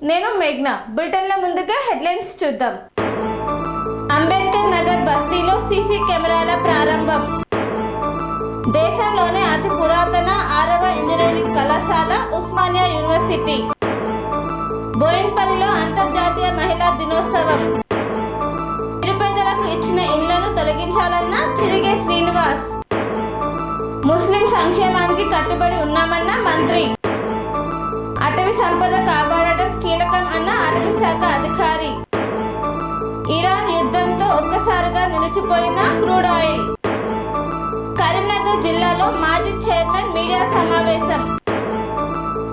నేను మేఘ్నా. బులెటిన్ల ముందుగా హెడ్లైన్స్ చూద్దాం. అంబేద్కర్ నగర్ బస్తీలో సీసీ కెమెరాల ప్రారంభం. దేశంలోనే అతి పురాతన 6వ ఇంజనీరింగ్ కళాశాల ఉస్మానియా యూనివర్సిటీ. బోయిన్పల్లిలో అంతర్జాతీయ మహిళా దినోత్సవం. నిరుపేదలకు ఇచ్చిన ఇళ్లను తొలగించాలన్న చిరిగే శ్రీనివాస్. ముస్లిం సంక్షేమానికి కట్టుబడి ఉన్నామన్న మంత్రి. అటవీ సంపద కాపాడటం కీలకం అన్న అటవీ శాఖ అధికారి. ఇరాన్ యుద్ధంతో ఒక్కసారిగా నిలిచిపోయిన క్రూడ్ ఆయిల్. కరీంనగర్ జిల్లాలో మాజీ చైర్మన్ మీడియా సమావేశం.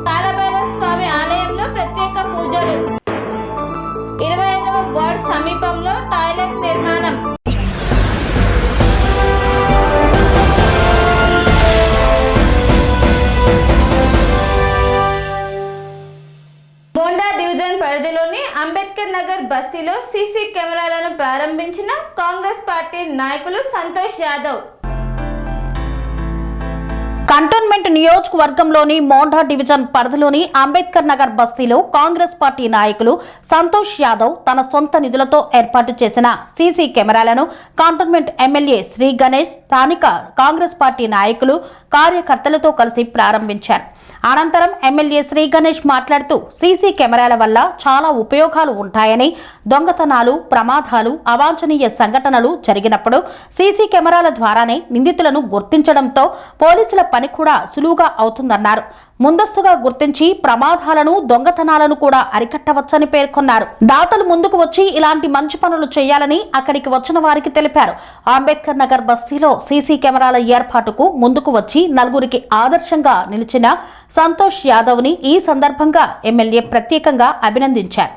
కాలభైరవ స్వామి ఆలయంలో ప్రత్యేక పూజలు. 25వ వార్డు సమీపంలో టాయిలెట్ నిర్మాణం. పరిధిలోని అంబేద్కర్ నగర్ బస్తీలో సీసీ కెమెరాలను ప్రారంభించిన కాంగ్రెస్ పార్టీ నాయకులు సంతోష్ యాదవ్. కంటోన్మెంట్ నియోజకవర్గంలోని మోండా డివిజన్ పరిధిలోని అంబేద్కర్ నగర్ బస్తీలో కాంగ్రెస్ పార్టీ నాయకులు సంతోష్ యాదవ్ తన సొంత నిధులతో ఏర్పాటు చేసిన సీసీ కెమెరాలను కంటోన్మెంట్ ఎమ్మెల్యే శ్రీ గణేష్ స్థానిక కాంగ్రెస్ పార్టీ నాయకులు కార్యకర్తలతో కలిసి ప్రారంభించారు. అనంతరం ఎమ్మెల్యే శ్రీ గణేష్ మాట్లాడుతూ సీసీ కెమెరాల వల్ల చాలా ఉపయోగాలు ఉంటాయని, దొంగతనాలు, ప్రమాదాలు, అవాంఛనీయ సంఘటనలు జరిగినప్పుడు సీసీ కెమెరాల ద్వారానే నిందితులను గుర్తించడంతో పోలీసుల పని కూడా సులువుగా అవుతుందన్నారు. ముందస్తుగా గుర్తించి ప్రమాదాలను, దొంగతనాలను కూడా అరికట్టవచ్చని పేర్కొన్నారు. దాతలు ముందుకు వచ్చి ఇలాంటి మంచి పనులు చేయాలని అక్కడికి వచ్చిన వారికి తెలిపారు. అంబేద్కర్ నగర్ బస్తీలో సీసీ కెమెరాల ఏర్పాటుకు ముందుకు వచ్చి నలుగురికి ఆదర్శంగా నిలిచిన సంతోష్ యాదవ్ ని ఈ సందర్భంగా ఎమ్మెల్యే ప్రత్యేకంగా అభినందించారు.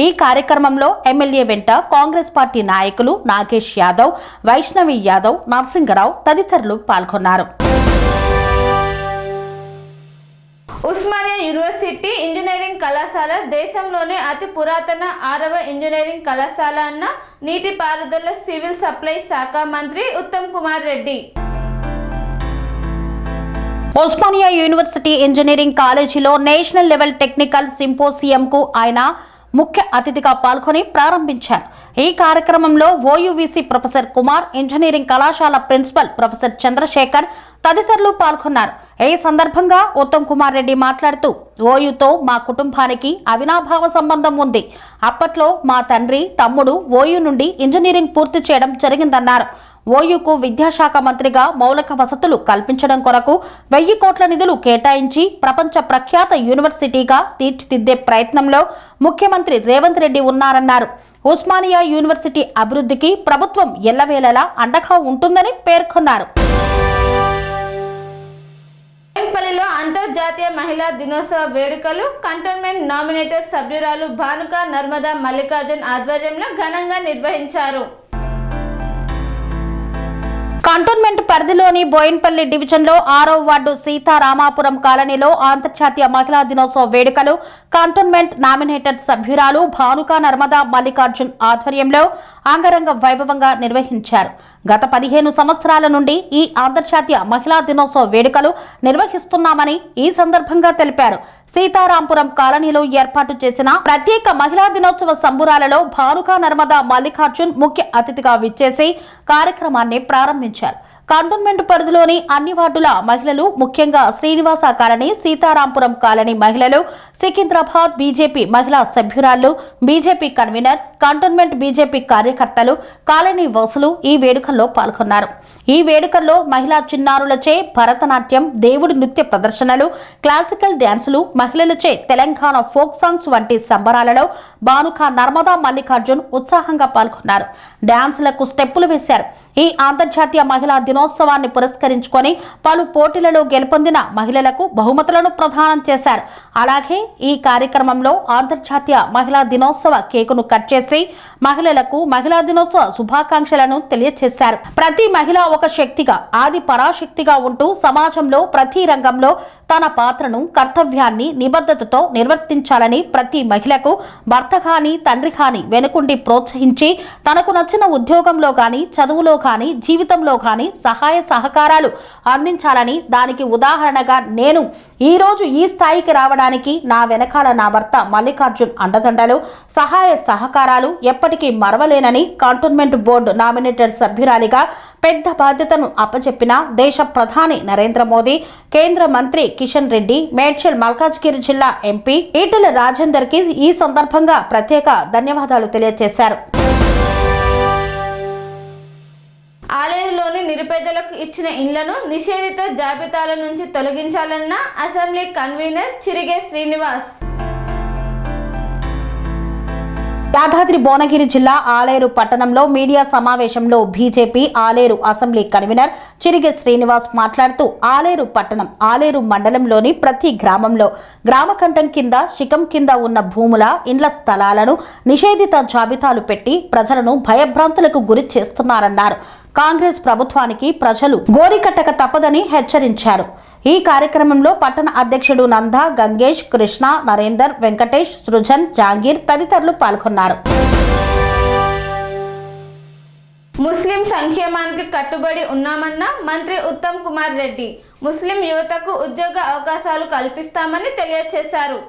ఈ కార్యక్రమంలో ఎమ్మెల్యే వెంట కాంగ్రెస్ పార్టీ నాయకులు నాగేష్ యాదవ్, వైష్ణవి యాదవ్, నరసింగరావు తదితరులు పాల్గొన్నారు. ఉస్మానియా యూనివర్సిటీ ఇంజనీరింగ్ కళాశాల దేశంలోనే అతి పురాతన 6వ ఇంజనీరింగ్ కళాశాల అన్న నీటిపారుదల సివిల్ సప్లై శాఖ మంత్రి ఉత్తమ్ కుమార్ రెడ్డి. ఉస్మానియా యూనివర్సిటీ ఇంజనీరింగ్ కాలేజీలో నేషనల్ లెవెల్ టెక్నికల్ సింపోసియంకు ఆయన ముఖ్య అతిథిగా పాల్గొని ప్రారంభించారు. ఈ కార్యక్రమంలో ఓయూవీసీ ప్రొఫెసర్ కుమార్, ఇంజనీరింగ్ కళాశాల ప్రిన్సిపల్ ప్రొఫెసర్ చంద్రశేఖర్ తదితరులు పాల్గొన్నారు. ఈ సందర్భంగా ఉత్తమ్ కుమార్ రెడ్డి మాట్లాడుతూ ఓయూతో మా కుటుంబానికి అవినాభావ సంబంధం ఉంది. అప్పట్లో మా తండ్రి, తమ్ముడు ఓయూ నుండి ఇంజనీరింగ్ పూర్తి చేయడం జరిగిందన్నారు. ఓయూకు విద్యాశాఖ మంత్రిగా మౌలిక వసతులు కల్పించడం కొరకు 1000 కోట్ల నిధులు కేటాయించి ప్రపంచ ప్రఖ్యాత యూనివర్సిటీగా తీర్చిదిద్దే ప్రయత్నంలో ముఖ్యమంత్రి రేవంత్ రెడ్డి ఉన్నారన్నారు. ఉస్మానియా యూనివర్సిటీ అభివృద్ధికి ప్రభుత్వం ఎల్లవేళలా అండగా ఉంటుందని పేర్కొన్నారు. బోయిన్పల్లిలో అంతర్జాతీయ మహిళా దినోత్సవ వేడుకలు కంటోన్మెంట్ నామినేటెడ్ సభ్యురాలు భానుక నర్మదా మల్లికార్జున్ ఆధ్వర్యంలో ఘనంగా నిర్వహించారు. కంటోన్మెంట్ పరిధిలోని బోయిన్పల్లి డివిజన్లో 6వ వార్డు సీతారామాపురం కాలనీలో అంతర్జాతీయ మహిళా దినోత్సవ వేడుకలు కంటోన్మెంట్ నామినేటెడ్ సభ్యురాలు భానుక నర్మదా మల్లికార్జున్ ఆధ్వర్యంలో అంగరంగ వైభవంగా నిర్వహించారు. గత 15 సంవత్సరాల నుండి ఈ అంతర్జాతీయ మహిళా దినోత్సవ వేడుకలు నిర్వహిస్తున్నామని ఈ సందర్భంగా తెలిపారు. సీతారాంపురం కాలనీలో ఏర్పాటు చేసిన ప్రత్యేక మహిళా దినోత్సవ సంబురాలలో భానుక నర్మదా మల్లికార్జున్ ముఖ్య అతిథిగా విచ్చేసి కార్యక్రమాన్ని ప్రారంభించారు. కంటోన్మెంట్ పరిధిలోని అన్ని వార్డుల మహిళలు, ముఖ్యంగా శ్రీనివాస కాలనీ, సీతారాంపురం కాలనీ మహిళలు, సికింద్రాబాద్ బీజేపీ మహిళా సభ్యురాళ్లు, బీజేపీ కన్వీనర్, కంటోన్మెంట్ బీజేపీ కార్యకర్తలు, కాలనీ వాసులు ఈ వేడుకల్లో పాల్గొన్నారు. ఈ వేడుకల్లో మహిళా చిన్నారులచే భరతనాట్యం, దేవుడి నృత్య ప్రదర్శనలు, క్లాసికల్ డ్యాన్సులు, మహిళలచే తెలంగాణ ఫోక్ సాంగ్స్ వంటి సంబరాలలో భానుక నర్మదా మల్లికార్జున్ ఉత్సాహంగా పాల్గొన్నారు. డ్యాన్సులకు స్టెప్పులు వేశారు. ఈ అంతర్జాతీయ మహిళా దినోత్సవాన్ని పురస్కరించుకొని పలు పోటీలలో గెలుపొందిన మహిళలకు బహుమతులను ప్రదానం చేశారు. అలాగే ఈ కార్యక్రమంలో అంతర్జాతీయ మహిళా దినోత్సవ కేకును కట్ చేసి మహిళలకు మహిళా దినోత్సవ శుభాకాంక్షలను తెలియజేశారు. ప్రతి మహిళ ఒక శక్తిగా, ఆది పరాశక్తిగా ఉంటూ సమాజంలో ప్రతి రంగంలో తన పాత్రను, కర్తవ్యాన్ని నిబద్ధతతో నిర్వర్తించాలని ప్రతి మహిళకు భర్త కానీ తండ్రి కానీ వెనుకుండి ప్రోత్సహించి తనకు నచ్చిన ఉద్యోగంలో కానీ, చదువులో కానీ, జీవితంలో కానీ సహాయ సహకారాలు అందించాలని, దానికి ఉదాహరణగా నేను ఈరోజు ఈ స్థాయికి రావడానికి నా వెనకాల నా భర్త మల్లికార్జున్ అండదండలు, సహాయ సహకారాలు ఎప్పటికీ మరవలేనని కంటోన్మెంట్ బోర్డు నామినేటెడ్ సభ్యురాలిగా పెద్ద బాధ్యతను అప్పచెప్పిన దేశ ప్రధాని నరేంద్ర మోదీ, కేంద్ర మంత్రి కిషన్ రెడ్డి, మేడ్చల్ మల్కాజ్గిరి జిల్లా ఎంపీ ఈటెల రాజేందర్ కి ఈ సందర్భంగా ప్రత్యేక ధన్యవాదాలు తెలియజేశారు. ఆలేరులోని నిరుపేదలకు ఇచ్చిన ఇండ్లను నిషేధిత జాబితాల నుంచి తొలగించాలన్న అసెంబ్లీ కన్వీనర్ చిరిగే శ్రీనివాస్. యాదాద్రి భువనగిరి జిల్లా ఆలేరు పట్టణంలో మీడియా సమావేశంలో BJP Aler assembly convener Chirige Srinivas మాట్లాడుతూ, ఆలేరు పట్టణం, ఆలేరు మండలంలోని ప్రతి గ్రామంలో గ్రామకంఠం కింద, శిఖం కింద ఉన్న భూముల, ఇండ్ల స్థలాలను నిషేధిత జాబితాలు పెట్టి ప్రజలను భయభ్రాంతులకు గురి చేస్తున్నారన్నారు. కాంగ్రెస్ ప్రభుత్వానికి ప్రజలు గోరికట్టక తప్పదని హెచ్చరించారు. ఈ కార్యక్రమంలో పట్టణ అధ్యక్షుడు నంద, గంగేష్, కృష్ణ, నరేందర్, వెంకటేష్, సృజన్, జాంగీర్ తదితరులు పాల్గొన్నారు. ముస్లిం సంక్షేమానికి కట్టుబడి ఉన్నామన్న మంత్రి ఉత్తమ్ కుమార్ రెడ్డి. ముస్లిం యువతకు ఉద్యోగ అవకాశాలు కల్పిస్తామని తెలియజేశారు.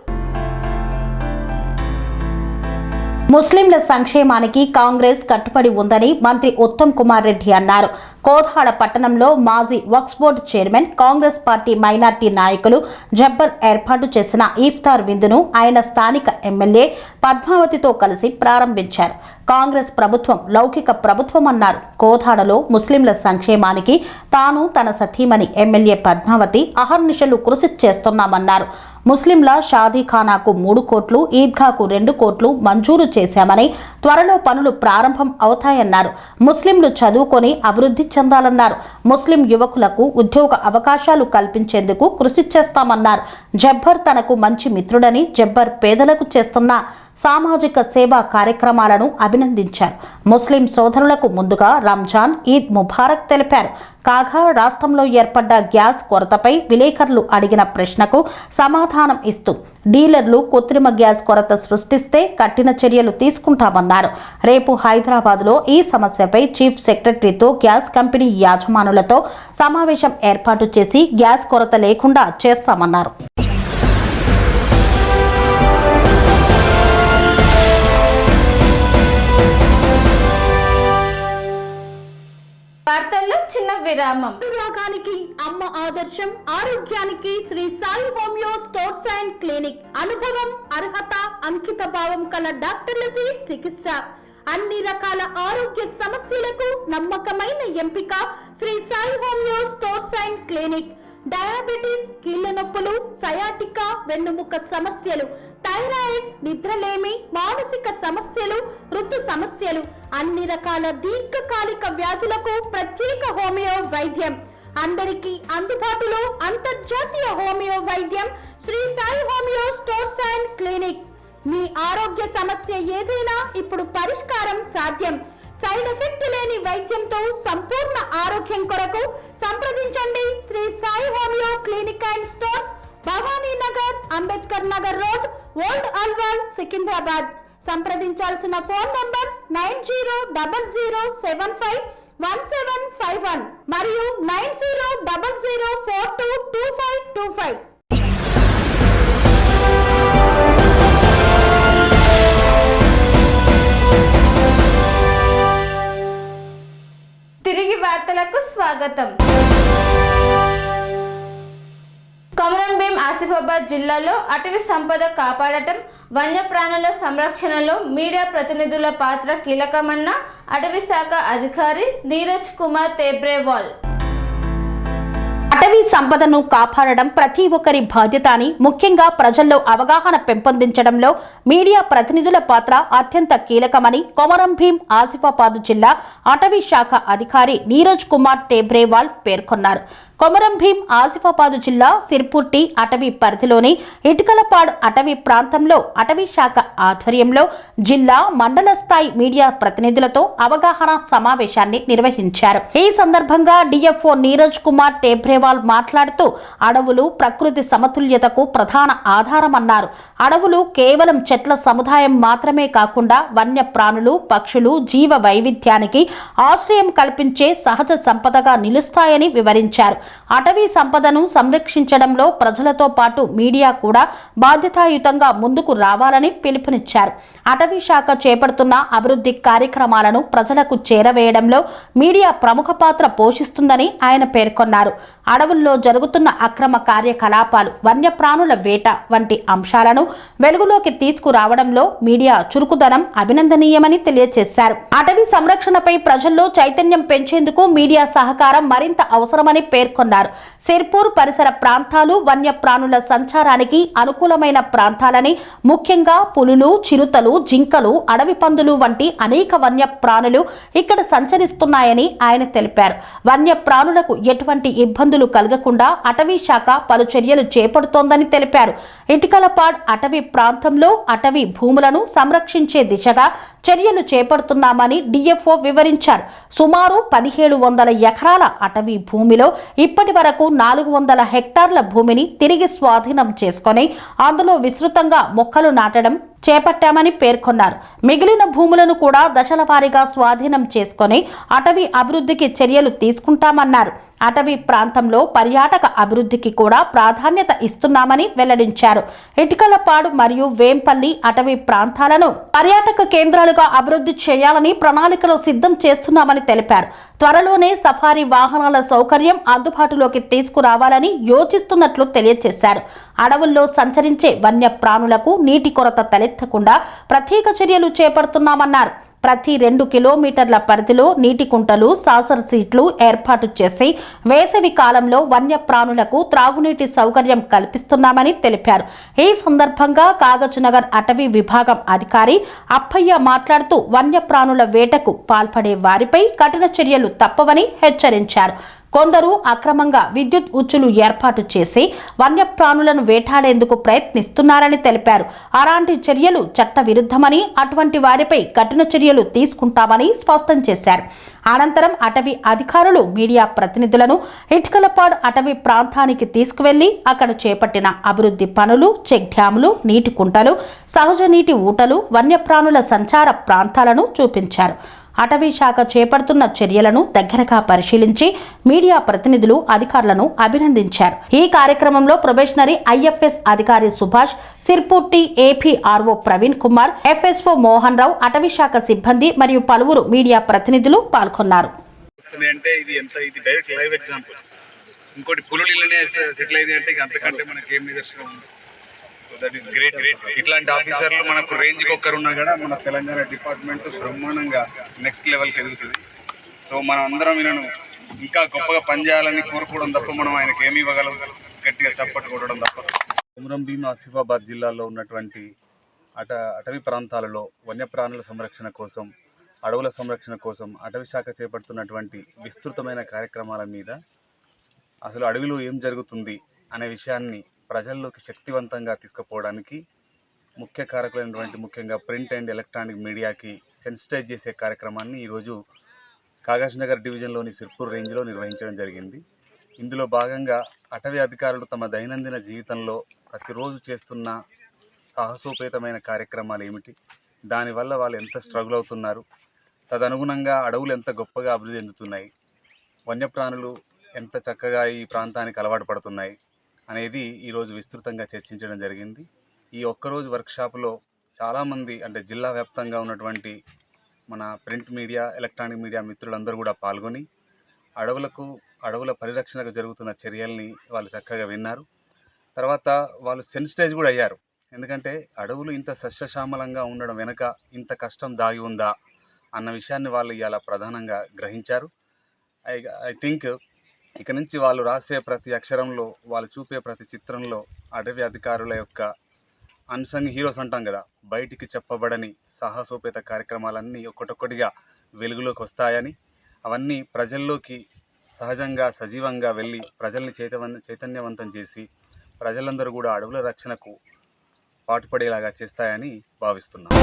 ముస్లింల సంక్షేమానికి కాంగ్రెస్ కట్టుబడి ఉందని మంత్రి ఉత్తమ్ కుమార్ రెడ్డి అన్నారు. కోదాడ పట్టణంలో మాజీ Waqf board chairman, Congress party minority నాయకులు జబ్బర్ ఏర్పాటు చేసిన ఇఫ్తార్ విందును ఆయన స్థానిక ఎమ్మెల్యే పద్మావతితో కలిసి ప్రారంభించారు. కాంగ్రెస్ ప్రభుత్వం లౌకిక ప్రభుత్వం అన్నారు. కోదాడలో ముస్లింల సంక్షేమానికి తాను, తన సతీమణి ఎమ్మెల్యే పద్మావతి అహర్నిశలు కృషి చేస్తున్నామన్నారు. ముస్లింల షాదీఖానాకు 3 కోట్లు, ఈద్గాకు 2 కోట్లు మంజూరు చేశామని, త్వరలో పనులు ప్రారంభం అవుతాయన్నారు. ముస్లింలు చదువుకొని అభివృద్ధి చెందాలన్నారు. ముస్లిం యువకులకు ఉద్యోగ అవకాశాలు కల్పించేందుకు కృషి చేస్తామన్నారు. జబ్బర్ తనకు మంచి మిత్రుడని, జబ్బర్ పేదలకు చేస్తున్న సామాజిక సేవా కార్యక్రమాలను అభినందించారు. ముస్లిం సోదరులకు ముందుగా రంజాన్, ఈద్ ముబారక్ తెలిపారు. కాగా రాష్ట్రంలో ఏర్పడ్డ గ్యాస్ కొరతపై విలేకరులు అడిగిన ప్రశ్నకు సమాధానం ఇస్తూ, డీలర్లు కృత్రిమ గ్యాస్ కొరత సృష్టిస్తే కఠిన చర్యలు తీసుకుంటామన్నారు. రేపు హైదరాబాద్లో ఈ సమస్యపై చీఫ్ సెక్రటరీతో, గ్యాస్ కంపెనీ యాజమానులతో సమావేశం ఏర్పాటు చేసి గ్యాస్ కొరత లేకుండా చేస్తామన్నారు. వార్తల్లో చిన్న విరామం. అనురాగానికి అమ్మ ఆదర్శం, ఆరోగ్యానికి Shri Sai homeo stores and clinic. అనుభవం, అర్హత, అంకిత భావం కల డాక్టర్లచే చికిత్స. అన్ని రకాల ఆరోగ్య సమస్యలకు నమ్మకమైన ఎంపిక Shri Sai homeo stores and clinic. Diabetes, కీళ్ల నొప్పులు, సయాటికా, వెన్నుముక్క సమస్యలు, థైరాయిడ్, నిద్రలేమి, మానసిక సమస్యలు, ఋతు సమస్యలు, అన్ని రకాల దీర్ఘకాలిక వ్యాధులకు ప్రత్యేక హోమియో వైద్యం. అందరికీ అందుబాటులో అంతర్జాతీయ హోమియో వైద్యం Sri Sai homeo stores and clinic. మీ ఆరోగ్య సమస్య ఏదైనా ఇప్పుడు పరిష్కారం సాధ్యం. సైడ్ ఎఫెక్ట్ లేని వైద్యంతో సంపూర్ణ ఆరోగ్యం కొరకు సంప్రదించండి Sri Sai homeo clinic and stores, Bhavani Nagar, Ambedkar Nagar road, old Alwal, Secunderabad. సంప్రదించాల్సిన ఫోన్ నంబర్స్ 9000751751 మరియు 9000422525. తిరిగి వార్తలకు స్వాగతం. కొమరం భీం ఆసిఫాబాద్ జిల్లాలో అటవీ సంపద కాపాడటం, వన్యప్రాణుల సంరక్షణలో మీడియా ప్రతినిధుల పాత్ర కీలకమన్న అటవీ శాఖ అధికారి నీరజ్ కుమార్ తేబ్రేవాల్. అటవీ సంపదను కాపాడడం ప్రతి ఒక్కరి బాధ్యత అని, ముఖ్యంగా ప్రజల్లో అవగాహన పెంపొందించడంలో మీడియా ప్రతినిధుల పాత్ర అత్యంత కీలకమని కొమరం భీం ఆసిఫాబాద్ జిల్లా అటవీ శాఖ అధికారి నీరజ్ కుమార్ తేబ్రేవాల్ పేర్కొన్నారు. కొమరం భీం ఆసిఫాబాద్ జిల్లా సిర్పూర్టి అటవీ పరిధిలోని ఇటుకలపాడు అటవీ ప్రాంతంలో అటవీ శాఖ ఆధ్వర్యంలో జిల్లా మండల స్థాయి మీడియా ప్రతినిధులతో అవగాహన సమావేశాన్ని నిర్వహించారు. ఈ సందర్భంగా డిఎఫ్ఓ నీరజ్ కుమార్ టేబ్రేవాల్ మాట్లాడుతూ అడవులు ప్రకృతి సమతుల్యతకు ప్రధాన ఆధారమన్నారు. అడవులు కేవలం చెట్ల సముదాయం మాత్రమే కాకుండా వన్య ప్రాణులు, పక్షులు, జీవ వైవిధ్యానికి ఆశ్రయం కల్పించే సహజ సంపదగా నిలుస్తాయని వివరించారు. అటవీ సంపదను సంరక్షించడంలో ప్రజలతో పాటు మీడియా కూడా బాధ్యతాయుతంగా ముందుకు రావాలని పిలుపునిచ్చారు. అటవీ శాఖ చేపడుతున్న అభివృద్ధి కార్యక్రమాలను ప్రజలకు చేరవేయడంలో మీడియా ప్రముఖ పాత్ర పోషిస్తుందని ఆయన పేర్కొన్నారు. అడవుల్లో జరుగుతున్న అక్రమ కార్యకలాపాలు, వన్యప్రాణుల వేట వంటి అంశాలను వెలుగులోకి తీసుకురావడంలో మీడియా చురుకుదనం అభినందనీయమని తెలియజేశారు. అటవీ సంరక్షణపై ప్రజల్లో చైతన్యం పెంచేందుకు మీడియా సహకారం మరింత అవసరమని పేర్కొన్నారు. సిర్పూర్ పరిసర ప్రాంతాలు వన్యప్రాణుల సంచారానికి అనుకూలమైన ప్రాంతాలని, ముఖ్యంగా పులులు, చిరుతలు, జింకలు, అడవి పందులు వంటి అనేక వన్యప్రాణులు ఇక్కడ సంచరిస్తున్నాయని ఆయన తెలిపారు. వన్యప్రాణులకు ఎటువంటి ఇబ్బందులు కలగకుండా అటవీ శాఖ పలు చర్యలు చేపడుతోందని తెలిపారు. ఇటుకలపాడ్ అటవీ ప్రాంతంలో అటవీ భూములను సంరక్షించే దిశగా చర్యలు చేపడుతున్నామని డిఎఫ్ఓ వివరించారు. సుమారు 1700 ఎకరాల అటవీ భూమిలో ఇప్పటి వరకు 400 హెక్టార్ల భూమిని తిరిగి స్వాధీనం చేసుకొని అందులో విస్తృతంగా మొక్కలు నాటడం చేపట్టామని పేర్కొన్నారు. మిగిలిన భూములను కూడా దశల వారీగా స్వాధీనం చేసుకొని అటవీ అభివృద్ధికి చర్యలు తీసుకుంటామన్నారు. అటవీ ప్రాంతంలో పర్యాటక అభివృద్ధికి కూడా ప్రాధాన్యత ఇస్తున్నామని వెల్లడించారు. ఇటుకలపాడు మరియు వేంపల్లి అటవీ ప్రాంతాలను పర్యాటక కేంద్రాలుగా అభివృద్ధి చేయాలని ప్రణాళికలు సిద్ధం చేస్తున్నామని తెలిపారు. త్వరలోనే సఫారీ వాహనాల సౌకర్యం అందుబాటులోకి తీసుకురావాలని యోచిస్తున్నట్లు తెలియజేశారు. అడవుల్లో సంచరించే వన్యప్రాణులకు నీటి కొరత తలెత్తకుండా ప్రత్యేక చర్యలు చేపడుతున్నామన్నారు. ప్రతి 2 కిలోమీటర్ల పరిధిలో నీటి కుంటలు, సాసర్ సీట్లు ఏర్పాటు చేసి వేసవి కాలంలో వన్యప్రాణులకు త్రాగునీటి సౌకర్యం కల్పిస్తున్నామని తెలిపారు. ఈ సందర్భంగా కాగజ్నగర్ అటవీ విభాగం అధికారి అప్పయ్య మాట్లాడుతూ వన్యప్రాణుల వేటకు పాల్పడే వారిపై కఠిన చర్యలు తప్పవని హెచ్చరించారు. కొందరు అక్రమంగా విద్యుత్ ఉచ్చులు ఏర్పాటు చేసి వన్యప్రాణులను వేటాడేందుకు ప్రయత్నిస్తున్నారని తెలిపారు. అలాంటి చర్యలు చట్ట విరుద్ధమని, అటువంటి వారిపై కఠిన చర్యలు తీసుకుంటామని స్పష్టం చేశారు. అనంతరం అటవీ అధికారులు మీడియా ప్రతినిధులను ఇటుకలపాడు అటవీ ప్రాంతానికి తీసుకువెళ్లి అక్కడ చేపట్టిన అభివృద్ధి పనులు, చెక్ డ్యాములు, నీటి కుంటలు, సహజ నీటి ఊటలు, వన్యప్రాణుల సంచార ప్రాంతాలను చూపించారు. అటవీ శాఖ చేపడుతున్న చర్యలను దగ్గరగా పరిశీలించి మీడియా ప్రతినిధులు అధికారులను అభినందించారు. ఈ కార్యక్రమంలో ప్రొబేషనరీ ఐఎఫ్ఎస్ అధికారి సుభాష్, సిర్పూర్టి ఏపీఆర్ఓ ప్రవీణ్ కుమార్, ఎఫ్ఎస్ఓ మోహన్ రావు, అటవీ శాఖ సిబ్బంది మరియు పలువురు మీడియా ప్రతినిధులు పాల్గొన్నారు. ఇంకోటి పులులు ఇళ్ళనే సెటిల్ అయింది అంటే అంతకంటే మనకి ఏం నిదర్శనం. That is great. ఇట్లాంటి ఆఫీసర్లు మనకు రేంజ్కి ఒక్కరు ఉన్నా కూడా మన తెలంగాణ డిపార్ట్మెంట్ బ్రహ్మాండంగా నెక్స్ట్ లెవెల్కి ఎదుగుతుంది. సో మనం అందరం వీళ్ళను ఇంకా గొప్పగా పనిచేయాలని కోరుకోవడం తప్ప మనం ఆయనకి ఏమి ఇవ్వగలం, గట్టిగా చప్పట్టు కొట్టడం తప్ప. కొమరం భీం ఆసిఫాబాద్ జిల్లాలో ఉన్నటువంటి అటవీ ప్రాంతాలలో వన్యప్రాణుల సంరక్షణ కోసం, అడవుల సంరక్షణ కోసం అటవీ శాఖ చేపడుతున్నటువంటి విస్తృతమైన కార్యక్రమాల మీద అసలు అడవిలో ఏం జరుగుతుంది అనే విషయాన్ని ప్రజల్లోకి శక్తివంతంగా తీసుకుపోవడానికి ముఖ్య కారకులైనటువంటి ముఖ్యంగా ప్రింట్ అండ్ ఎలక్ట్రానిక్ మీడియాకి సెన్సిటైజ్ చేసే కార్యక్రమాన్ని ఈరోజు కాగజ్నగర్ డివిజన్లోని సిర్పూర్ రేంజ్లో నిర్వహించడం జరిగింది. ఇందులో భాగంగా అటవీ అధికారులు తమ దైనందిన జీవితంలో ప్రతిరోజు చేస్తున్న సాహసోపేతమైన కార్యక్రమాలు ఏమిటి, దానివల్ల వాళ్ళు ఎంత స్ట్రగుల్ అవుతున్నారు, తదనుగుణంగా అడవులు ఎంత గొప్పగా అభివృద్ధి చెందుతున్నాయి, వన్యప్రాణులు ఎంత చక్కగా ఈ ప్రాంతానికి అలవాటు పడుతున్నాయి అనేది ఈరోజు విస్తృతంగా చర్చించడం జరిగింది. ఈ ఒక్కరోజు వర్క్షాప్లో చాలామంది అంటే జిల్లా వ్యాప్తంగా ఉన్నటువంటి మన ప్రింట్ మీడియా, ఎలక్ట్రానిక్ మీడియా మిత్రులందరూ కూడా పాల్గొని అడవుల పరిరక్షణకు జరుగుతున్న చర్యల్ని వాళ్ళు చక్కగా విన్నారు. తర్వాత వాళ్ళు సెన్సిటైజ్ కూడా అయ్యారు. ఎందుకంటే అడవులు ఇంత సస్యశ్యామలంగా ఉండడం వెనుక ఇంత కష్టం దాగి ఉందా అన్న విషయాన్ని వాళ్ళు ఇవాళ ప్రధానంగా గ్రహించారు. ఐ థింక్ ఇక నుంచి వాళ్ళు రాసే ప్రతి అక్షరంలో, వాళ్ళు చూపే ప్రతి చిత్రంలో అటవీ అధికారుల యొక్క అన్సంగ్ హీరోస్ అంటాం కదా, బయటికి చెప్పబడని సాహసోపేత కార్యక్రమాలన్నీ ఒక్కొక్కటిగా వెలుగులోకి వస్తాయని, అవన్నీ ప్రజల్లోకి సహజంగా సజీవంగా వెళ్ళి ప్రజల్ని చైతన్యవంతం చేసి ప్రజలందరూ కూడా అడవుల రక్షణకు పాటుపడేలాగా చేస్తాయని భావిస్తున్నాను.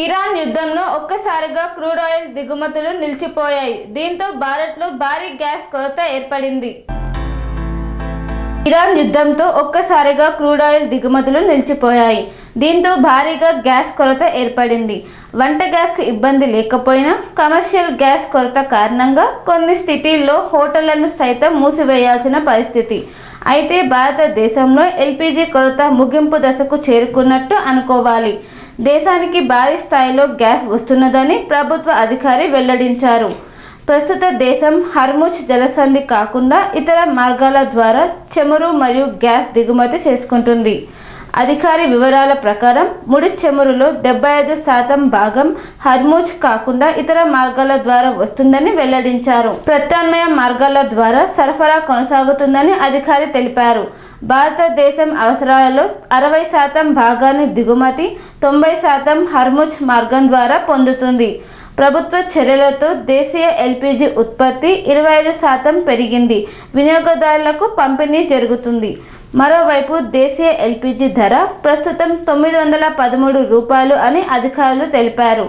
ఇరాన్ యుద్ధంలో ఒక్కసారిగా క్రూడ్ ఆయిల్ దిగుమతులు నిలిచిపోయాయి. దీంతో భారత్లో భారీ గ్యాస్ కొరత ఏర్పడింది. ఇరాన్ యుద్ధంతో ఒక్కసారిగా క్రూడ్ ఆయిల్ దిగుమతులు నిలిచిపోయాయి. దీంతో భారీగా గ్యాస్ కొరత ఏర్పడింది. వంట గ్యాస్కు ఇబ్బంది లేకపోయినా కమర్షియల్ గ్యాస్ కొరత కారణంగా కొన్ని స్థితిల్లో హోటళ్లను సైతం మూసివేయాల్సిన పరిస్థితి. అయితే భారతదేశంలో ఎల్పీజీ కొరత ముగింపు దశకు చేరుకున్నట్టు అనుకోవాలి. దేశానికి భారీ స్థాయిలో గ్యాస్ వస్తున్నదని ప్రభుత్వ అధికారి వెల్లడించారు. ప్రస్తుత దేశం హర్ముజ్ జలసంధి కాకుండా ఇతర మార్గాల ద్వారా చమురు మరియు గ్యాస్ దిగుమతి చేసుకుంటుంది. అధికారి వివరాల ప్రకారం ముడి చమురులో 75% భాగం హర్ముజ్ కాకుండా ఇతర మార్గాల ద్వారా వస్తుందని వెల్లడించారు. ప్రత్యామ్నాయ మార్గాల ద్వారా సరఫరా కొనసాగుతుందని అధికారి తెలిపారు. భారతదేశం అవసరాలలో 60% భాగాన్ని దిగుమతి, 90% హర్ముజ్ మార్గం ద్వారా పొందుతుంది. ప్రభుత్వ చర్యలతో దేశీయ ఎల్పీజీ ఉత్పత్తి 25% పెరిగింది. వినియోగదారులకు పంపిణీ జరుగుతుంది. మరోవైపు దేశీయ ఎల్పీజీ ధర ప్రస్తుతం $913 అని అధికారులు తెలిపారు.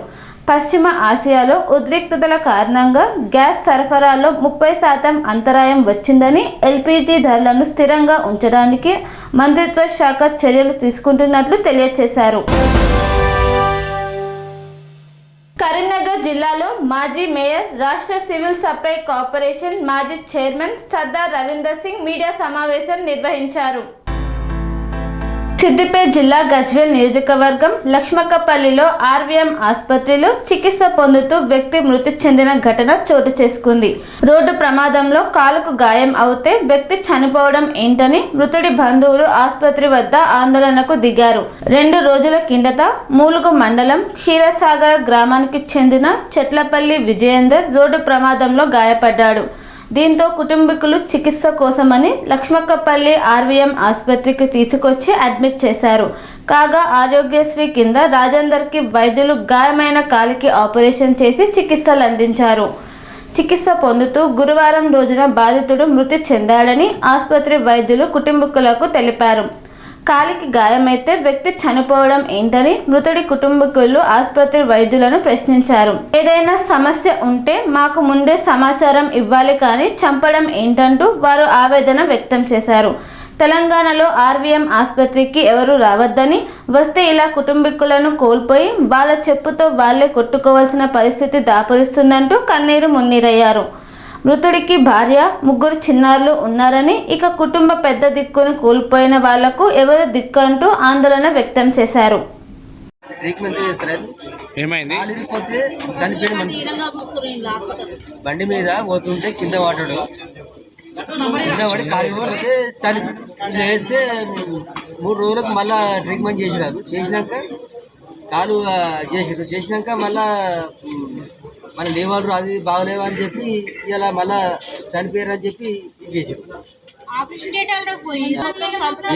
పశ్చిమ ఆసియాలో ఉద్రిక్తతల కారణంగా గ్యాస్ సరఫరాలో 30% అంతరాయం వచ్చిందని, ఎల్పీజీ ధరలను స్థిరంగా ఉంచడానికి మంత్రిత్వ శాఖ చర్యలు తీసుకుంటున్నట్లు తెలియజేశారు. కరీంనగర్ జిల్లాలో మాజీ మేయర్, రాష్ట్ర సివిల్ సప్లై కార్పొరేషన్ మాజీ చైర్మన్ సర్దార్ రవీందర్ సింగ్ మీడియా సమావేశం నిర్వహించారు. సిద్దిపేట జిల్లా గజ్వేల్ నియోజకవర్గం లక్ష్మక్కపల్లిలో ఆర్వీఎం ఆసుపత్రిలో చికిత్స పొందుతూ వ్యక్తి మృతి చెందిన ఘటన చోటు చేసుకుంది. రోడ్డు ప్రమాదంలో కాలుకు గాయం అవుతే వ్యక్తి చనిపోవడం ఏంటని మృతుడి బంధువులు ఆసుపత్రి వద్ద ఆందోళనకు దిగారు. 2 రోజుల కిందట మూలుగు మండలం క్షీరసాగర గ్రామానికి చెందిన చెట్లపల్లి విజయేందర్ రోడ్డు ప్రమాదంలో గాయపడ్డాడు. దీంతో కుటుంబీకులు చికిత్స కోసమని లక్ష్మక్కపల్లి ఆర్వీఎం ఆసుపత్రికి తీసుకొచ్చి అడ్మిట్ చేశారు. కాగా ఆరోగ్యశ్రీ కింద రాజేందర్కి వైద్యులు గాయమైన కాలికి ఆపరేషన్ చేసి చికిత్సలు అందించారు. చికిత్స పొందుతూ గురువారం రోజున బాధితుడు మృతి చెందాడని ఆసుపత్రి వైద్యులు కుటుంబీకులకు తెలిపారు. కాలికి గాయమైతే వ్యక్తి చనిపోవడం ఏంటని మృతుడి కుటుంబీకులు ఆసుపత్రి వైద్యులను ప్రశ్నించారు. ఏదైనా సమస్య ఉంటే మాకు ముందే సమాచారం ఇవ్వాలి కానీ చంపడం ఏంటంటూ వారు ఆవేదన వ్యక్తం చేశారు. తెలంగాణలో ఆర్వీఎం ఆసుపత్రికి ఎవరు రావద్దని, వస్తే ఇలా కుటుంబీకులను కోల్పోయి వాళ్ళ చెప్పుతో వాళ్లే కొట్టుకోవాల్సిన పరిస్థితి దాపురిస్తుందంటూ కన్నీరు మున్నీరయ్యారు. మృతుడికి భార్య, 3 చిన్నారులు ఉన్నారని, ఇక కుటుంబ పెద్ద దిక్కును కోల్పోయిన వాళ్లకు ఎవరు దిక్కు అంటూ ఆందోళన వ్యక్తం చేశారు. ఏమైంది? చనిపోయిన మనిషి బండి మీద పోతుంటే కింద పడ్డాడు. కింద పడి కాలు వేస్తే 3 రోజులకు మళ్ళా ట్రీట్మెంట్ చేసినాక కాలు చేసినాక మళ్ళా లేవారు అది బాగలేవా అని చెప్పి ఇలా మళ్ళా చనిపోయారు అని చెప్పి ఇది చేశారు.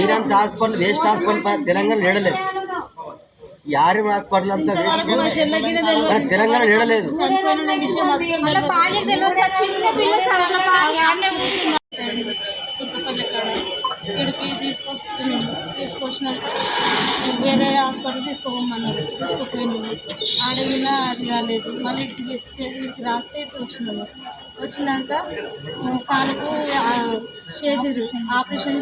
ఈరంత హాస్పిటల్ వేస్ట్ హాస్పిటల్ తెలంగాణ నేడలేదు. ఈ ఆర్ఎం హాస్పిటల్ అంతా వేస్ట్, తెలంగాణ నేడలేదు. ఇక్కడికి తీసుకొచ్చినాక వేరే హాస్పిటల్ తీసుకోమన్నారు. తీసుకుపోయినాము. ఆడవినా అది కాలేదు. మళ్ళీ ఇటు రాస్తే ఇటు వచ్చినాక కాలుకు చేసిరు, ఆపరేషన్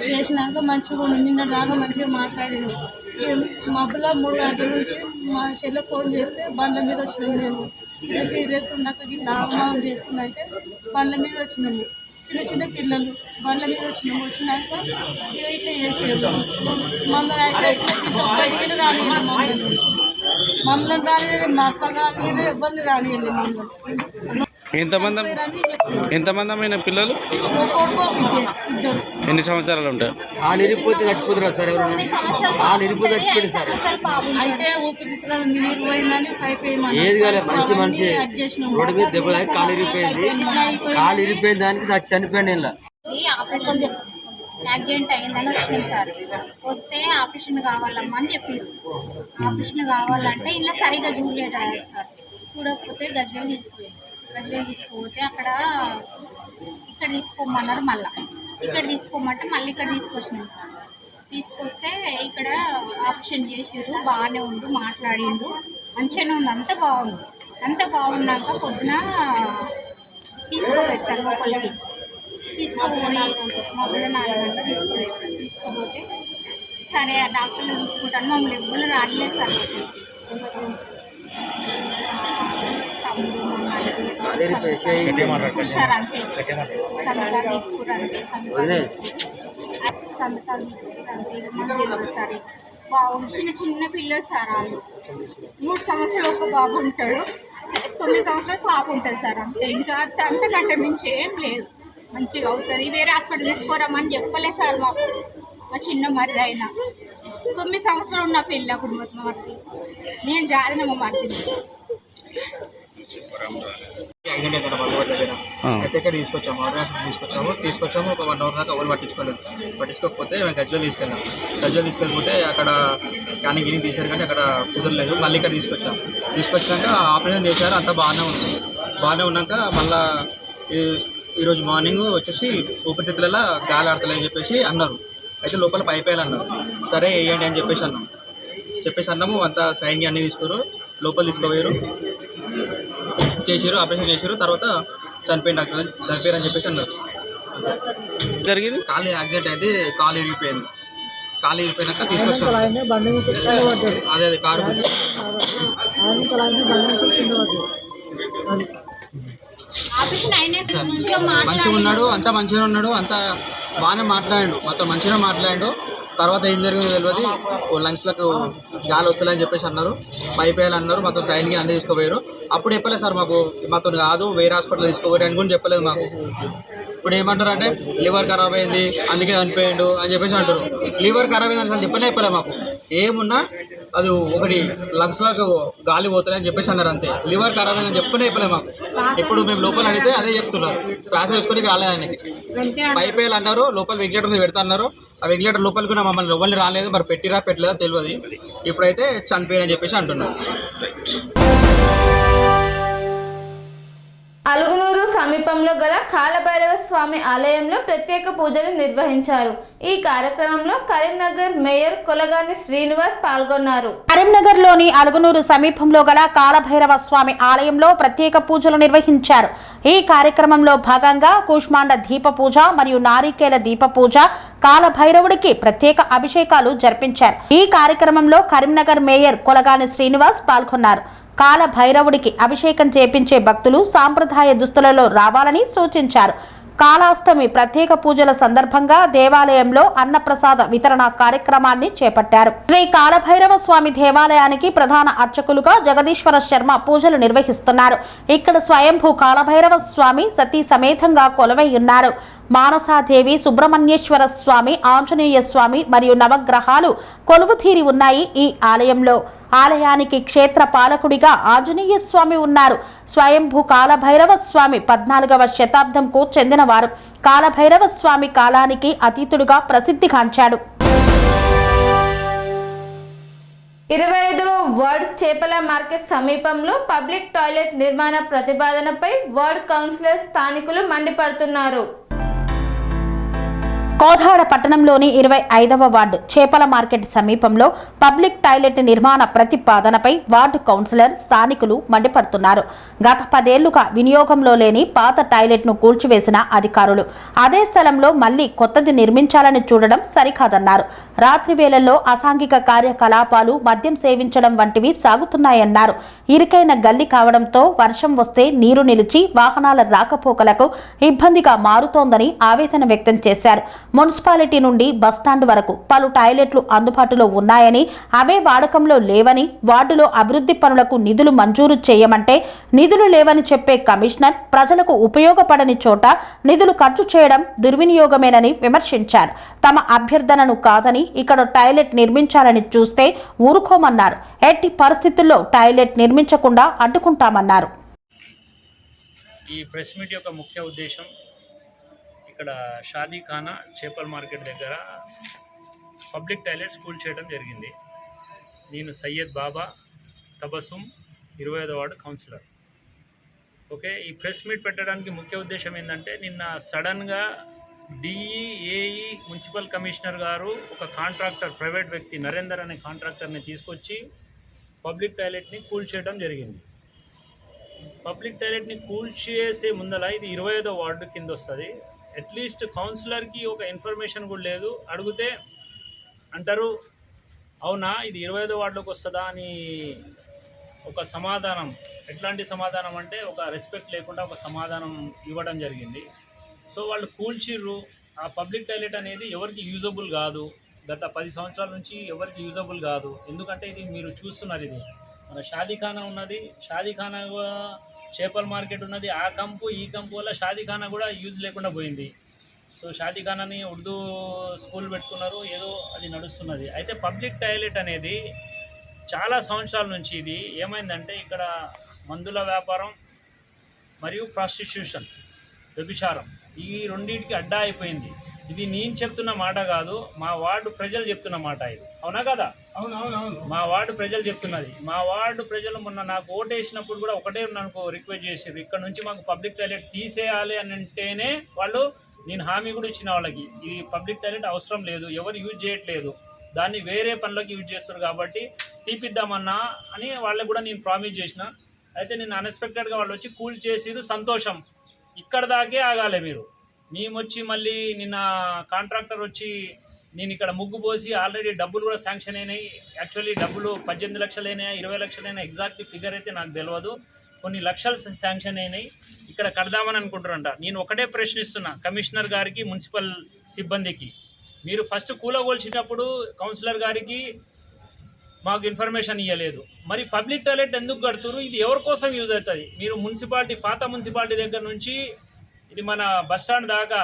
చేసినాక మంచిగా నిన్న రాగా మంచిగా మాట్లాడారు. మబ్బులో 3 గంటల నుంచి మా చెల్లె ఫోన్ చేస్తే బండ్ల మీద వచ్చినాము. నేను ఇట్లా సీరియస్ ఉన్నాక ఇట్లా ఆగమాగం చేస్తుందంటే బండ్ల మీద వచ్చినాము. చిన్న పిల్లలు బండ్ల మీద వచ్చినాక ఇట్లా చేసేది. మమ్మల్ని రానియలేదు, మమ్మల్ని రానియలేదు, మా అక్కలు రానియలేదు, ఎవరిని రానియలేదు. మమ్మల్ని ఎంతమంది అమ్మైన పిల్లలు? ఎన్ని సంవత్సరాలు ఉంటారు? కాలు ఇరిగిపోతే చచ్చిపోతున్నారు సార్. కాలు ఇరిగిపోతే చచ్చిపోయింది సార్. అయితే ఊపిరితిత్తులలో నీరు పోయిందని పైపోయి ఏది కాలేదు. మంచి మనిషి రోడ్డు మీద దెబ్బ కాలు ఇరిగిపోయింది. కాలు ఇరిగిపోయిన దానికి చనిపోయింది. ఇలా యాక్సిడెంట్ అయిందని వచ్చింది సార్. వస్తే ఆపరేషన్ కావాలమ్మా అని చెప్పారు. ఆపరేషన్ కావాలంటే ఇలా సరిగా చూడలేదు సార్. చూడకపోతే గజ్వేల్ తీసుకుపోయారు. గజ్వేల్ తీసుకుపోతే అక్కడ ఇక్కడ తీసుకోమన్నారు. మళ్ళీ ఇక్కడ తీసుకోమంటే మళ్ళీ ఇక్కడ తీసుకొచ్చినాం సార్. తీసుకొస్తే ఇక్కడ ఆపరేషన్ చేసిర్రు, బాగానే ఉండు, మాట్లాడిండు, మంచిగానే ఉంది, అంత బాగుంది. అంత బాగున్నాక పొద్దున తీసుకోపోయారు సార్ లోపలికి. తీసుకుపోయి మమ్మల్ని 4 గంటలు తీసుకుపోయారు సార్. తీసుకుపోతే సరే ఆ డాక్టర్లు చూసుకుంటాను, మమ్మల్ని ఎవ్వరు రాలేదు సార్ లోపలికి. తమ్ముడు సార్ అంతే సంతకాలు తీసుకురు అంతే, సంతకాలు తీసుకురు అంతే. ఇక మాకు తెలియదు సార్. బాగుంది, చిన్న చిన్న పిల్లలు సార్. వాళ్ళు 3 సంవత్సరాలు ఒక బాబు ఉంటాడు, 9 సంవత్సరాలు పాప ఉంటుంది సార్. అంతే, ఇంకా అంతకంటే మించి ఏం లేదు. మంచిగా అవుతుంది. వేరే హాస్పిటల్ తీసుకోరమ్మని చెప్పలేదు సార్ మాకు. మా చిన్న మరిది అయినా 9 సంవత్సరాలు ఉన్న పిల్ల అప్పుడు మొత్తం మరిది. నేను జారిన మా మరిది యాక్సిడెంట్ అయితే మల్లవర్ దగ్గర అయితే ఇక్కడ తీసుకొచ్చాము. తీసుకొచ్చాము ఒక 1 అవర్ దాకా ఎవరు పట్టించుకోకపోతే మేము గజ్వేల్ తీసుకెళ్ళిపోతే అక్కడ స్కానింగ్ గినింగ్ తీశారు, కానీ అక్కడ కుదరలేదు. మళ్ళీ ఇక్కడ తీసుకొచ్చినాక ఆపరేషన్ చేశారు. అంతా బాగానే ఉన్నాక మళ్ళీ ఈరోజు మార్నింగ్ వచ్చేసి ఊపిరితిత్తులలో గాలి ఆడతలేదని చెప్పేసి అన్నారు. అయితే లోపల పైపేయాలన్నారు. సరే వేయండి అని చెప్పేసి అన్నాము. అంతా సైన్ అన్నీ తీసుకోరు, లోపల తీసుకుపోయారు, ఆపరేషన్ చేసారు. తర్వాత చనిపోయారని చెప్పేసి అన్నారు. జరిగింది కాలు యాక్సిడెంట్ అయితే కాలు ఇరిగిపోయినాక తీసుకొచ్చారు. అదే కారు మంచిగా ఉన్నాడు, అంతా మంచిగా ఉన్నాడు, అంతా బాగానే మాట్లాడాడు, మొత్తం మంచిగా మాట్లాడాడు. తర్వాత ఏం జరిగిందో తెలియదు. లంగ్స్లకు గాలి వస్తలేని చెప్పేసి అన్నారు, పైప్ వేయాలన్నారు. మొత్తం సైన్కి అన్నీ తీసుకుపోయారు. అప్పుడు చెప్పలేదు సార్ మాతో కాదు, వేరే హాస్పిటల్ తీసుకోపోయారు అని కూడా చెప్పలేదు మాకు. ఇప్పుడు ఏమంటారు అంటే లివర్ ఖరాబ్ అయింది అందుకే చనిపోయాడు అని చెప్పేసి అంటారు. లివర్ ఖరాబ్ అయింది అసలు చెప్పలేదు మాకు. ఏమున్నా అది ఒకటి లంగ్స్లకు గాలి పోతుంది అని చెప్పేసి అన్నారు అంతే. లివర్ ఖరాబ్ అయిందని చెప్పలేదు మాకు. ఇప్పుడు మేము లోపల అడిగితే అదే చెప్తున్నారు, శ్వాస వేసుకొని రాలేదు ఆయనకి. పైప్ వేయాలి అన్నారు, లోపల వెంటిలేటర్ పెడతా అన్నారు. ఆ వెంటిలేటర్ లోపలికి మమ్మల్ని ఎవరిని రాలేదు, మరి పెట్టలేదో తెలియదు. ఇప్పుడైతే చనిపోయారని చెప్పేసి అంటున్నారు. అలుగునూరు సమీపంలో గల కాలభైరవ స్వామి ఆలయంలో ప్రత్యేక పూజలు నిర్వహించారు. ఈ కార్యక్రమంలో కరీంనగర్ మేయర్ కొలగాని శ్రీనివాస్ పాల్గొన్నారు. కరీంనగర్ లోని అలుగునూరు సమీపంలో గల కాలభైరవ స్వామి ఆలయంలో ప్రత్యేక పూజలు నిర్వహించారు. ఈ కార్యక్రమంలో భాగంగా కూష్మాండ దీప పూజ మరియు నారికేల దీప పూజ, కాలభైరవుడికి ప్రత్యేక అభిషేకాలు జరిపించారు. ఈ కార్యక్రమంలో కరీంనగర్ మేయర్ కొలగాని శ్రీనివాస్ పాల్గొన్నారు. కాలభైరవుడికి అభిషేకం చేపించే భక్తులు సాంప్రదాయ దుస్తులలో రావాలని సూచించారు. కాలాష్టమి ప్రత్యేక పూజల సందర్భంగా దేవాలయంలో అన్నప్రసాద వితరణ కార్యక్రమాన్ని చేపట్టారు. శ్రీ కాలభైరవ స్వామి దేవాలయానికి ప్రధాన అర్చకులుగా జగదీశ్వర శర్మ పూజలు నిర్వహిస్తున్నారు. ఇక్కడ స్వయంభూ కాలభైరవ స్వామి సతీ సమేతంగా కొలువై ఉన్నారు. మానసాదేవి, సుబ్రహ్మణ్యేశ్వర స్వామి, ఆంజనేయ స్వామి మరియు నవగ్రహాలు కొలువుతీరి ఉన్నాయి. ఈ ఆలయంలో ఆలయానికి క్షేత్ర పాలకుడిగా ఆంజనేయ స్వామి ఉన్నారు. స్వయంభూ కాలభైరవ స్వామి 14వ శతాబ్దంకు చెందినవారు. కాలభైరవ స్వామి కాలానికి అతీతుడుగా ప్రసిద్ధిగాంచాడు. 25వ వార్డ్ చేపల మార్కెట్ సమీపంలో పబ్లిక్ టాయిలెట్ నిర్మాణ ప్రతిపాదనపై వార్డ్ కౌన్సిలర్ స్థానికులు మండిపడుతున్నారు. కోదాడ పట్టణంలోని 25వ వార్డు చేపల మార్కెట్ సమీపంలో పబ్లిక్ టాయిలెట్ నిర్మాణ ప్రతిపాదనపై వార్డు కౌన్సిలర్ స్థానికులు మండిపడుతున్నారు. గత 10 ఏళ్లుగా వినియోగంలో లేని పాత టాయిలెట్ను కూల్చివేసిన అధికారులు అదే స్థలంలో మళ్లీ కొత్తది నిర్మించాలని చూడడం సరికాదన్నారు. రాత్రి వేళల్లో అసాంఘిక కార్యకలాపాలు, మద్యం సేవించడం వంటివి సాగుతున్నాయన్నారు. ఇరుకైన గల్లి కావడంతో వర్షం వస్తే నీరు నిలిచి వాహనాల రాకపోకలకు ఇబ్బందిగా మారుతోందని ఆవేదన వ్యక్తం చేశారు. మున్సిపాలిటీ నుండి బస్టాండ్ వరకు పలు టాయిలెట్లు అందుబాటులో ఉన్నాయని, అవే వాడకంలో లేవని, వార్డులో అభివృద్ధి పనులకు నిధులు మంజూరు చేయమంటే నిధులు లేవని చెప్పే కమిషనర్ ప్రజలకు ఉపయోగపడని చోట నిధులు ఖర్చు చేయడం దుర్వినియోగమేనని విమర్శించారు. తమ అభ్యర్థనను కాదని ఇక్కడ టాయిలెట్ నిర్మించాలని చూస్తే ఊరుకోమన్నారు. ఎట్టి పరిస్థితుల్లో టాయిలెట్ నిర్మించకుండా అడ్డుకుంటామన్నారు. ఈ ప్రెస్ మీట్ యొక్క ముఖ్య ఉద్దేశం ఇక్కడ షాదీఖానా చేపల మార్కెట్ దగ్గర పబ్లిక్ టాయిలెట్ స్కూల్ చేయడం జరిగింది. నేను సయ్యద్ బాబా తబసుమ్ 25వ వార్డు కౌన్సిలర్. ఓకే, ఈ ప్రెస్ మీట్ పెట్టడానికి ముఖ్య ఉద్దేశం ఏంటంటే నిన్న సడన్గా డిఈ ఏఈ మున్సిపల్ కమిషనర్ గారు ఒక కాంట్రాక్టర్, ప్రైవేట్ వ్యక్తి నరేందర్ అనే కాంట్రాక్టర్ని తీసుకొచ్చి పబ్లిక్ టాయిలెట్ని కూల్చేయడం జరిగింది. పబ్లిక్ టాయిలెట్ని కూల్చేసే ముందల ఇది 25వ వార్డు కింద వస్తుంది. అట్లీస్ట్ కౌన్సిలర్కి ఒక ఇన్ఫర్మేషన్ కూడా లేదు. అడిగితే అంటారు అవునా ఇది 25వ వార్డులోకి వస్తుందా అని ఒక సమాధానం. ఎట్లాంటి సమాధానం అంటే ఒక రెస్పెక్ట్ లేకుండా ఒక సమాధానం ఇవ్వడం జరిగింది. సో వాళ్ళు కూల్చిర్రు. ఆ పబ్లిక్ టాయిలెట్ అనేది ఎవరికి యూజబుల్ కాదు. గత 10 సంవత్సరాల నుంచి ఎవరికి యూజబుల్ కాదు. ఎందుకంటే ఇది మీరు చూస్తున్నారు, ఇది మన షాదీఖానా ఉన్నది, షాదీఖానా చేపల మార్కెట్ ఉన్నది. ఆ కంపు ఈ కంపు వల్ల షాదీఖానా కూడా యూజ్ లేకుండా పోయింది. సో షాదీఖానాని ఉర్దూ స్కూల్ పెట్టుకున్నారు, ఏదో అది నడుస్తున్నది. అయితే పబ్లిక్ టాయిలెట్ అనేది చాలా సంవత్సరాల నుంచి ఇది ఏమైందంటే ఇక్కడ మందుల వ్యాపారం మరియు ప్రాస్టిట్యూషన్, వ్యభిచారం, ఈ రెండింటికి అడ్డా అయిపోయింది. ఇది నేను చెప్తున్న మాట కాదు, మా వార్డు ప్రజలు చెప్తున్న మాట. ఇది అవునా కదా? మా వార్డు ప్రజలు చెప్తున్నది. మా వార్డు ప్రజలు మొన్న నాకు ఓటేసినప్పుడు కూడా ఒకటే నాకు రిక్వెస్ట్ చేసారు, ఇక్కడ నుంచి మాకు పబ్లిక్ టాయిలెట్ తీసేయాలి అని అంటేనే వాళ్ళు, నేను హామీ కూడా ఇచ్చిన వాళ్ళకి, ఈ పబ్లిక్ టాయిలెట్ అవసరం లేదు, ఎవరు యూజ్ చేయట్లేదు, దాన్ని వేరే పనులకు యూజ్ చేస్తారు కాబట్టి తీపిద్దామన్నా అని వాళ్ళకి కూడా నేను ప్రామిస్ చేసిన. అయితే నేను అన్ఎక్స్పెక్టెడ్గా వాళ్ళు వచ్చి కూల్ చేసిరు, సంతోషం. ఇక్కడ దాకే ఆగాలి మీరు. మేము వచ్చి మళ్ళీ నిన్న కాంట్రాక్టర్ వచ్చి నేను ఇక్కడ ముగ్గు పోసి ఆల్రెడీ డబ్బులు కూడా శాంక్షన్ అయినాయి. యాక్చువల్లీ డబ్బులు 18 లక్షలైనా 20 లక్షలైనా ఎగ్జాక్ట్ ఫిగర్ అయితే నాకు తెలియదు, కొన్ని లక్షలు శాంక్షన్ అయినాయి. ఇక్కడ కడదామని అనుకుంటారంట. నేను ఒకటే ప్రశ్నిస్తున్నా కమిషనర్ గారికి, మున్సిపల్ సిబ్బందికి, మీరు ఫస్ట్ కూలగోల్చినప్పుడు కౌన్సిలర్ గారికి మాకు ఇన్ఫర్మేషన్ ఇవ్వలేదు. మరి పబ్లిక్ టాయిలెట్ ఎందుకు కడుతున్నారు? ఇది ఎవరి కోసం యూజ్ అవుతుంది? మీరు మున్సిపాలిటీ, పాత మున్సిపాలిటీ దగ్గర నుంచి ఇది మన బస్టాండ్ దాకా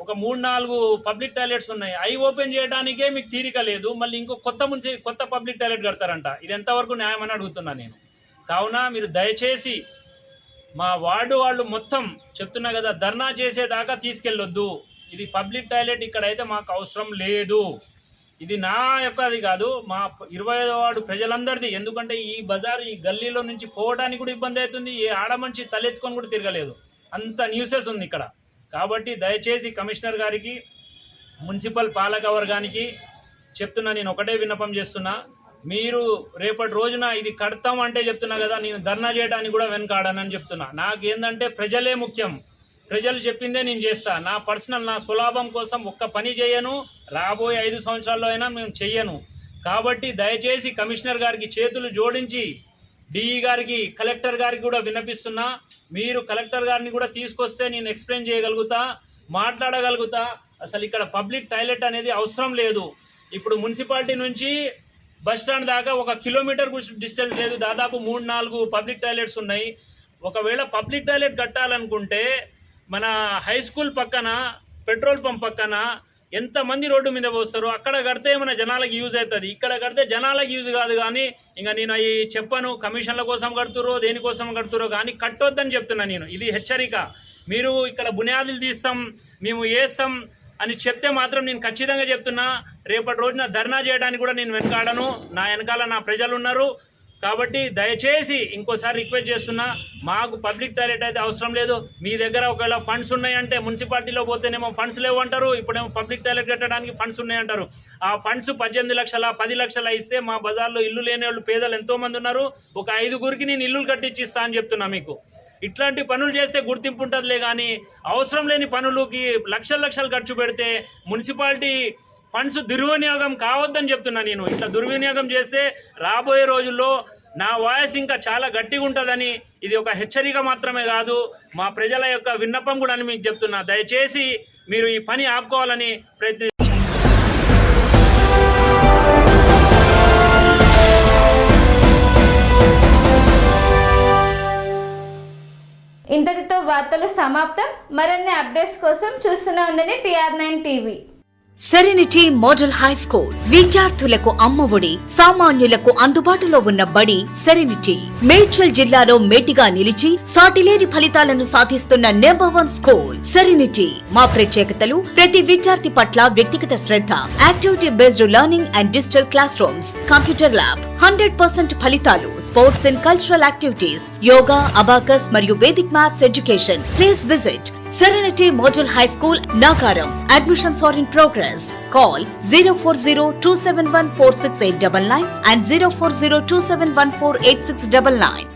ఒక 3-4 పబ్లిక్ టాయిలెట్స్ ఉన్నాయి. అవి ఓపెన్ చేయడానికే మీకు తీరిక లేదు. మళ్ళీ ఇంకో కొత్త పబ్లిక్ టాయిలెట్ కడతారంట. ఇది ఎంతవరకు న్యాయం అని అడుగుతున్నా నేను. కావున మీరు దయచేసి మా వార్డు వాళ్ళు మొత్తం చెప్తున్నా కదా, ధర్నా చేసేదాకా తీసుకెళ్ళొద్దు. ఇది పబ్లిక్ టాయిలెట్ ఇక్కడైతే మాకు అవసరం లేదు. ఇది నా యొక్కది కాదు, మా 25వ వార్డు ప్రజలందరిది. ఎందుకంటే ఈ బజారు, ఈ గల్లీలో నుంచి పోవడానికి కూడా ఇబ్బంది అవుతుంది. ఏ ఆడమనిషి తలెత్తుకొని కూడా తిరగలేదు, అంత న్యూసెస్ ఉంది ఇక్కడ. కాబట్టి దయచేసి కమిషనర్ గారికి, మున్సిపల్ పాలక వర్గానికి చెప్తున్నా, నేను ఒకటే విన్నపం చేస్తున్నా, మీరు రేపటి రోజున ఇది కడతాం అంటే చెప్తున్నా కదా, నేను ధర్నా చేయడానికి కూడా వెనకాడనని చెప్తున్నా. నాకేందంటే ప్రజలే ముఖ్యం, ప్రజలు చెప్పిందే నేను చేస్తా. నా పర్సనల్, నా సులాభం కోసం ఒక్క పని చేయను, రాబోయే 5 సంవత్సరాల్లో అయినా మేము చెయ్యను. కాబట్టి దయచేసి కమిషనర్ గారికి చేతులు జోడించి, డిఈ గారికి, కలెక్టర్ గారికి కూడా విన్నపిస్తున్నా, మీరు కలెక్టర్ గారిని కూడా తీసుకొస్తే నేను ఎక్స్ప్లెయిన్ చేయగలుగుతా, మాట్లాడగలుగుతా. అసలు ఇక్కడ పబ్లిక్ టాయిలెట్ అనేది అవసరం లేదు. ఇప్పుడు మున్సిపాలిటీ నుంచి బస్టాండ్ దాకా 1 కిలోమీటర్ డిస్టెన్స్ లేదు, దాదాపు 3-4 పబ్లిక్ టాయిలెట్స్ ఉన్నాయి. ఒకవేళ పబ్లిక్ టాయిలెట్ కట్టాలనుకుంటే మన హై స్కూల్ పక్కన, పెట్రోల్ పంప్ పక్కన ఎంతమంది రోడ్డు మీద పోస్తారు, అక్కడ కడితే ఏమైనా జనాలకు యూజ్ అవుతుంది. ఇక్కడ కడితే జనాలకు యూజ్ కాదు. కానీ ఇంకా నేను అవి చెప్పను, కమిషన్ల కోసం కడుతురో దేనికోసం కడుతురో కానీ కట్టొద్దని చెప్తున్నా నేను. ఇది హెచ్చరిక. మీరు ఇక్కడ బునియాదులు తీస్తాం, మేము వేస్తాం అని చెప్తే మాత్రం నేను ఖచ్చితంగా చెప్తున్నా, రేపటి రోజున ధర్నా చేయడానికి కూడా నేను వెనకాడను. నా వెనకాల నా ప్రజలు ఉన్నారు. కాబట్టి దయచేసి ఇంకోసారి రిక్వెస్ట్ చేస్తున్నా, మాకు పబ్లిక్ టాయిలెట్ అయితే అవసరం లేదు. మీ దగ్గర ఒకవేళ ఫండ్స్ ఉన్నాయంటే, మున్సిపాలిటీలో పోతేనేమో ఫండ్స్ లేవు అంటారు, ఇప్పుడేమో పబ్లిక్ టాయిలెట్ కట్టడానికి ఫండ్స్ ఉన్నాయంటారు. ఆ ఫండ్స్ 18 లక్షల 10 లక్షల ఇస్తే మా బజార్లో ఇల్లు లేని వాళ్ళు, పేదలు ఎంతోమంది ఉన్నారు. ఒక 5గురికి నేను ఇల్లులు కట్టించిస్తా అని చెప్తున్నా మీకు. ఇట్లాంటి పనులు చేస్తే గుర్తింపు ఉంటుందిలే, కానీ అవసరం లేని పనులకి లక్షలు ఖర్చు పెడితే మున్సిపాలిటీ ఫండ్స్ దుర్వినియోగం కావద్దని చెప్తున్నా నేను. ఇట్లా దుర్వినియోగం చేస్తే రాబోయే రోజుల్లో నా వాయిస్ ఇంకా చాలా గట్టిగా ఉంటుందని, ఇది ఒక హెచ్చరిక మాత్రమే కాదు, మా ప్రజల యొక్క విన్నపం కూడా అని మీకు చెప్తున్నా. దయచేసి మీరు ఈ పని ఆపుకోవాలని ఇంతటితో వార్తలు సమాప్తం. మరిన్ని అప్డేట్స్ కోసం చూస్తూనే ఉండండి TR9 TV. Serenity model high school విద్యార్థులకు అమ్మఒడి, సామాన్యులకు అందుబాటులో ఉన్న బడి సెరెనిటీ. మేడ్చల్ జిల్లాలో మేటిగా నిలిచి సాటిలేని ఫలితాలను సాధిస్తున్న నెంబర్ 1 స్కూల్ సెరెనిటీ. మా ప్రత్యేకతలు ప్రతి విద్యార్థి పట్ల వ్యక్తిగత శ్రద్ధ, activity based learning and digital class rooms, computer lab, 100% ఫలితాలు, sports and cultural activities, yoga, abacus మరియు Vedic maths education. Please visit Serenity Model High School, Nagaram. Admissions are in progress. Call 040-271-46899 and 040-271-48699.